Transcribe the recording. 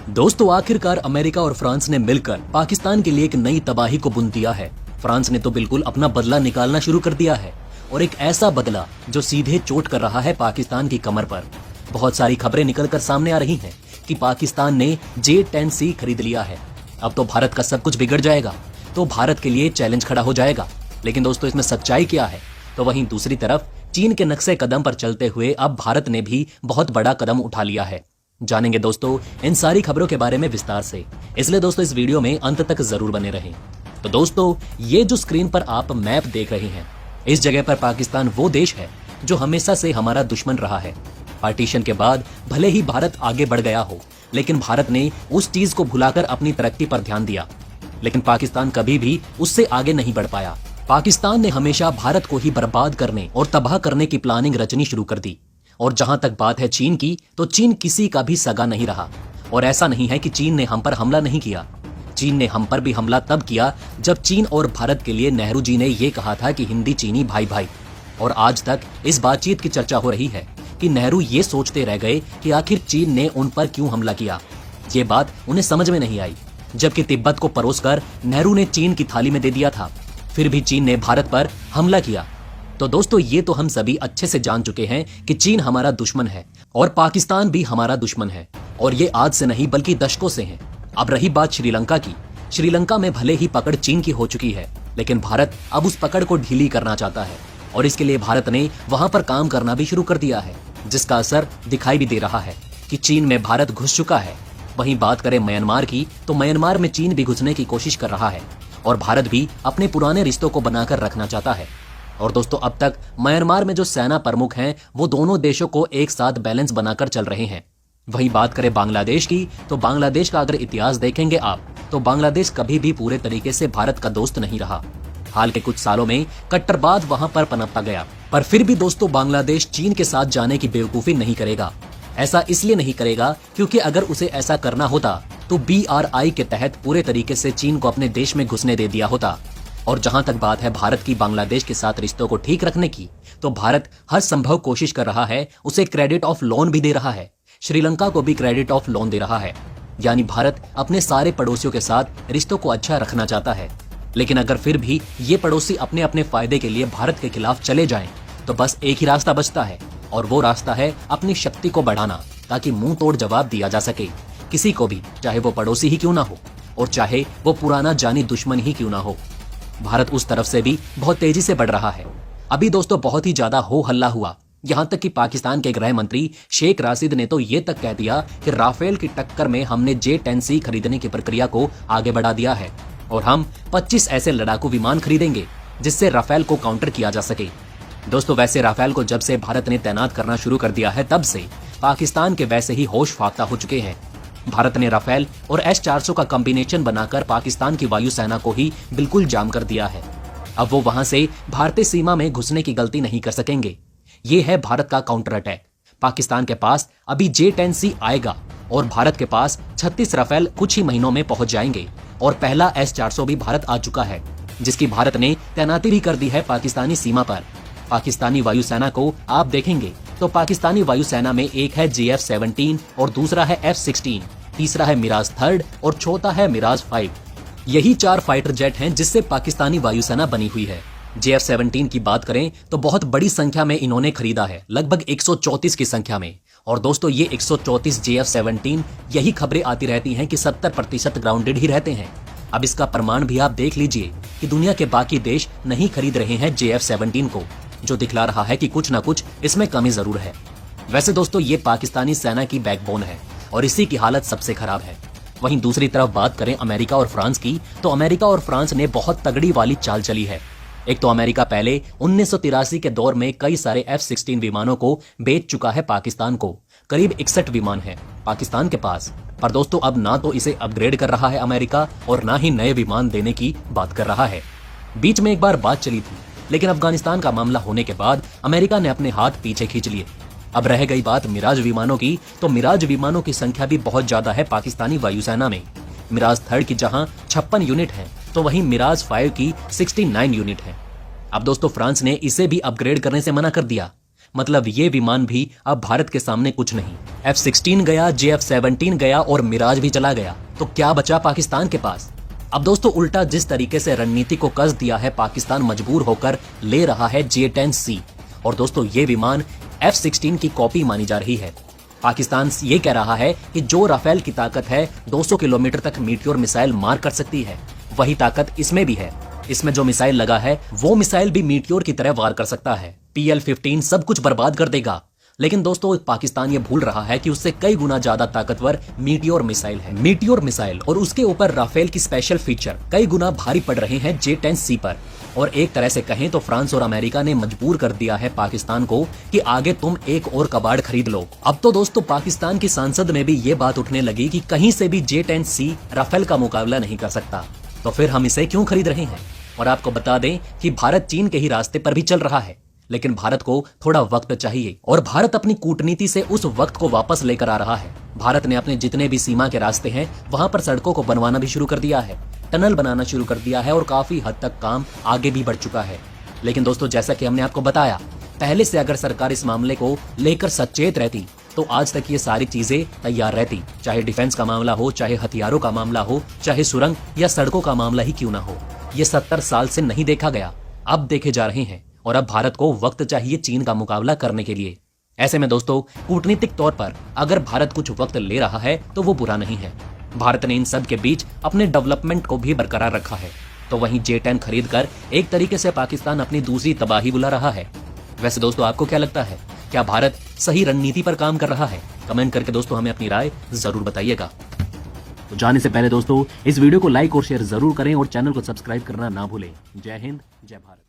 दोस्तों, आखिरकार अमेरिका और फ्रांस ने मिलकर पाकिस्तान के लिए एक नई तबाही को बुन दिया है। फ्रांस ने तो बिल्कुल अपना बदला निकालना शुरू कर दिया है, और एक ऐसा बदला जो सीधे चोट कर रहा है पाकिस्तान की कमर पर। बहुत सारी खबरें निकलकर सामने आ रही हैं कि पाकिस्तान ने J-10C खरीद लिया है। अब तो भारत का सब कुछ बिगड़ जाएगा, तो भारत के लिए चैलेंज खड़ा हो जाएगा। लेकिन दोस्तों, इसमें सच्चाई क्या है? तो वहीं दूसरी तरफ चीन के नक्शे कदम पर चलते हुए अब भारत ने भी बहुत बड़ा कदम उठा लिया है। जानेंगे दोस्तों इन सारी खबरों के बारे में विस्तार से, इसलिए दोस्तों इस वीडियो में अंत तक जरूर बने रहें। तो दोस्तों, ये जो स्क्रीन पर आप मैप देख रहे हैं, इस जगह पर पाकिस्तान वो देश है जो हमेशा से हमारा दुश्मन रहा है। पार्टीशन के बाद भले ही भारत आगे बढ़ गया हो, लेकिन भारत ने उस चीज को भुलाकर अपनी तरक्की पर ध्यान दिया। लेकिन पाकिस्तान कभी भी उससे आगे नहीं बढ़ पाया। पाकिस्तान ने हमेशा भारत को ही बर्बाद करने और तबाह करने की प्लानिंग रचनी शुरू कर दी। और जहां तक बात है चीन की, तो चीन किसी का भी सगा नहीं रहा। और ऐसा नहीं है कि चीन ने हम पर हमला नहीं किया। चीन ने हम पर भी हमला तब किया जब चीन और भारत के लिए नेहरू जी ने यह कहा था कि हिंदी चीनी भाई भाई। और आज तक इस बातचीत की चर्चा हो रही है कि नेहरू ये सोचते रह गए कि आखिर चीन ने उन पर क्यों हमला किया। ये बात उन्हें समझ में नहीं आई, जबकि तिब्बत को परोसकर नेहरू ने चीन की थाली में दे दिया था। फिर भी चीन ने भारत पर हमला किया। तो दोस्तों, ये तो हम सभी अच्छे से जान चुके हैं कि चीन हमारा दुश्मन है और पाकिस्तान भी हमारा दुश्मन है, और ये आज से नहीं बल्कि दशकों से है। अब रही बात श्रीलंका की, श्रीलंका में भले ही पकड़ चीन की हो चुकी है, लेकिन भारत अब उस पकड़ को ढीली करना चाहता है, और इसके लिए भारत ने वहां पर काम करना भी शुरू कर दिया है, जिसका असर दिखाई भी दे रहा है कि चीन में भारत घुस चुका है। वहीं बात करें म्यांमार की, तो म्यांमार में चीन भी घुसने की कोशिश कर रहा है, और भारत भी अपने पुराने रिश्तों को बनाकर रखना चाहता है। और दोस्तों, अब तक म्यांमार में जो सेना प्रमुख हैं, वो दोनों देशों को एक साथ बैलेंस बनाकर चल रहे हैं। वहीं बात करें बांग्लादेश की, तो बांग्लादेश का अगर इतिहास देखेंगे आप, तो बांग्लादेश कभी भी पूरे तरीके से भारत का दोस्त नहीं रहा। हाल के कुछ सालों में कट्टरवाद वहां पर पनपता गया, पर फिर भी दोस्तों बांग्लादेश चीन के साथ जाने की बेवकूफी नहीं करेगा। ऐसा इसलिए नहीं करेगा क्योंकि अगर उसे ऐसा करना होता तो BRI के तहत पूरे तरीके से चीन को अपने देश में घुसने दे दिया होता। और जहां तक बात है भारत की बांग्लादेश के साथ रिश्तों को ठीक रखने की, तो भारत हर संभव कोशिश कर रहा है, उसे क्रेडिट ऑफ लोन भी दे रहा है, श्रीलंका को भी क्रेडिट ऑफ लोन दे रहा है। यानी भारत अपने सारे पड़ोसियों के साथ रिश्तों को अच्छा रखना चाहता है। लेकिन अगर फिर भी ये पड़ोसी अपने अपने फायदे के लिए भारत के खिलाफ चले जाएं, तो बस एक ही रास्ता बचता है, और वो रास्ता है अपनी शक्ति को बढ़ाना, ताकि मुंह तोड़ जवाब दिया जा सके किसी को भी, चाहे वो पड़ोसी ही क्यों ना हो और चाहे वो पुराना जानी दुश्मन ही क्यों ना हो। भारत उस तरफ से भी बहुत तेजी से बढ़ रहा है। अभी दोस्तों बहुत ही ज्यादा हो हल्ला हुआ, यहां तक कि पाकिस्तान के गृह मंत्री शेख राशिद ने तो ये तक कह दिया कि राफेल की टक्कर में हमने J-10C खरीदने की प्रक्रिया को आगे बढ़ा दिया है, और हम 25 ऐसे लड़ाकू विमान खरीदेंगे जिससे राफेल को काउंटर किया जा सके। दोस्तों, वैसे राफेल को जब से भारत ने तैनात करना शुरू कर दिया है, तब से पाकिस्तान के वैसे ही होश फाख्ता हो चुके हैं। भारत ने राफेल और S-400 का कॉम्बिनेशन बनाकर पाकिस्तान की वायुसेना को ही बिल्कुल जाम कर दिया है। अब वो वहां से भारतीय सीमा में घुसने की गलती नहीं कर सकेंगे। ये है भारत का काउंटर अटैक। पाकिस्तान के पास अभी J-10C आएगा, और भारत के पास 36 राफेल कुछ ही महीनों में पहुंच जाएंगे, और पहला S-400 भी भारत आ चुका है, जिसकी भारत ने तैनाती भी कर दी है पाकिस्तानी सीमा पर। पाकिस्तानी वायुसेना को आप देखेंगे तो पाकिस्तानी वायुसेना में एक है JF-17 और दूसरा है F-16, तीसरा है मिराज 3 और चौथा है मिराज 5। यही 4 फाइटर जेट हैं जिससे पाकिस्तानी वायुसेना बनी हुई है। JF-17 की बात करें तो बहुत बड़ी संख्या में इन्होंने खरीदा है, लगभग 134 की संख्या में। और दोस्तों, ये 134 JF-17, यही खबरें आती रहती हैं कि 70% ग्राउंडेड ही रहते हैं। अब इसका प्रमाण भी आप देख लीजिए कि दुनिया के बाकी देश नहीं खरीद रहे हैं JF-17 को, जो दिखला रहा है कि कुछ ना कुछ इसमें कमी जरूर है। वैसे दोस्तों, ये पाकिस्तानी सेना की बैकबोन है, और इसी की हालत सबसे खराब है। वहीं दूसरी तरफ बात करें अमेरिका और फ्रांस की, तो अमेरिका और फ्रांस ने बहुत तगड़ी वाली चाल चली है। एक तो अमेरिका पहले 1983 के दौर में कई सारे F-16 विमानों को बेच चुका है पाकिस्तान को। करीब 61 विमान है पाकिस्तान के पास। पर दोस्तों, अब ना तो इसे अपग्रेड कर रहा है अमेरिका, और ना ही नए विमान देने की बात कर रहा है। बीच में एक बार बात चली थी, लेकिन अफगानिस्तान का मामला होने के बाद अमेरिका ने अपने हाथ पीछे खींच लिए। अब रह गई बात मिराज विमानों की, तो मिराज विमानों की संख्या भी बहुत ज्यादा है पाकिस्तानी वायुसेना में। मिराज 3 की जहां 56 यूनिट है, तो वहीं मिराज 5 की 69 यूनिट है। अब दोस्तों, फ्रांस ने इसे भी अपग्रेड करने से मना कर दिया। मतलब ये विमान भी अब भारत के सामने कुछ नहीं। F-16 गया, JF-17 गया और मिराज भी चला गया, तो क्या बचा पाकिस्तान के पास? अब दोस्तों उल्टा जिस तरीके से रणनीति को कस दिया है, पाकिस्तान मजबूर होकर ले रहा है J-10C। और दोस्तों ये विमान F-16 की कॉपी मानी जा रही है। पाकिस्तान ये कह रहा है कि जो राफेल की ताकत है 200 किलोमीटर तक मीटियोर मिसाइल मार कर सकती है, वही ताकत इसमें भी है। इसमें जो मिसाइल लगा है वो मिसाइल भी मीटियोर की तरह वार कर सकता है। PL-15 सब कुछ बर्बाद कर देगा। लेकिन दोस्तों पाकिस्तान ये भूल रहा है कि उससे कई गुना ज्यादा ताकतवर मीटियोर मिसाइल है। मीटियोर मिसाइल और उसके ऊपर राफेल की स्पेशल फीचर कई गुना भारी पड़ रहे हैं J-10C पर। और एक तरह से कहें तो फ्रांस और अमेरिका ने मजबूर कर दिया है पाकिस्तान को कि आगे तुम एक और कबाड़ खरीद लो। अब तो दोस्तों पाकिस्तान की संसद में भी ये बात उठने लगी कि कहीं से भी J-10C राफेल का मुकाबला नहीं कर सकता, तो फिर हम इसे क्यों खरीद रहे हैं? और आपको बता दें कि भारत चीन के ही रास्ते पर भी चल रहा है, लेकिन भारत को थोड़ा वक्त चाहिए और भारत अपनी कूटनीति से उस वक्त को वापस लेकर आ रहा है। भारत ने अपने जितने भी सीमा के रास्ते हैं वहां पर सड़कों को बनवाना भी शुरू कर दिया है, टनल बनाना शुरू कर दिया है और काफी हद तक काम आगे भी बढ़ चुका है। लेकिन दोस्तों जैसा कि हमने आपको बताया, पहले से अगर सरकार इस मामले को लेकर सचेत रहती तो आज तक ये सारी चीजें तैयार रहती। चाहे डिफेंस का मामला हो, चाहे हथियारों का मामला हो, चाहे सुरंग या सड़कों का मामला ही क्यों ना हो, ये 70 साल से नहीं देखा गया, अब देखे जा रहे हैं। और अब भारत को वक्त चाहिए चीन का मुकाबला करने के लिए। ऐसे में दोस्तों कूटनीतिक तौर पर अगर भारत कुछ वक्त ले रहा है तो वो बुरा नहीं है। भारत ने इन सब के बीच अपने डेवलपमेंट को भी बरकरार रखा है, तो वहीं J-10 खरीद कर एक तरीके से पाकिस्तान अपनी दूसरी तबाही बुला रहा है। वैसे दोस्तों आपको क्या लगता है, क्या भारत सही रणनीति पर काम कर रहा है? कमेंट करके दोस्तों हमें अपनी राय जरूर बताइएगा। तो जाने से पहले दोस्तों इस वीडियो को लाइक और शेयर जरूर करें और चैनल को सब्सक्राइब करना ना भूलें। जय हिंद, जय भारत।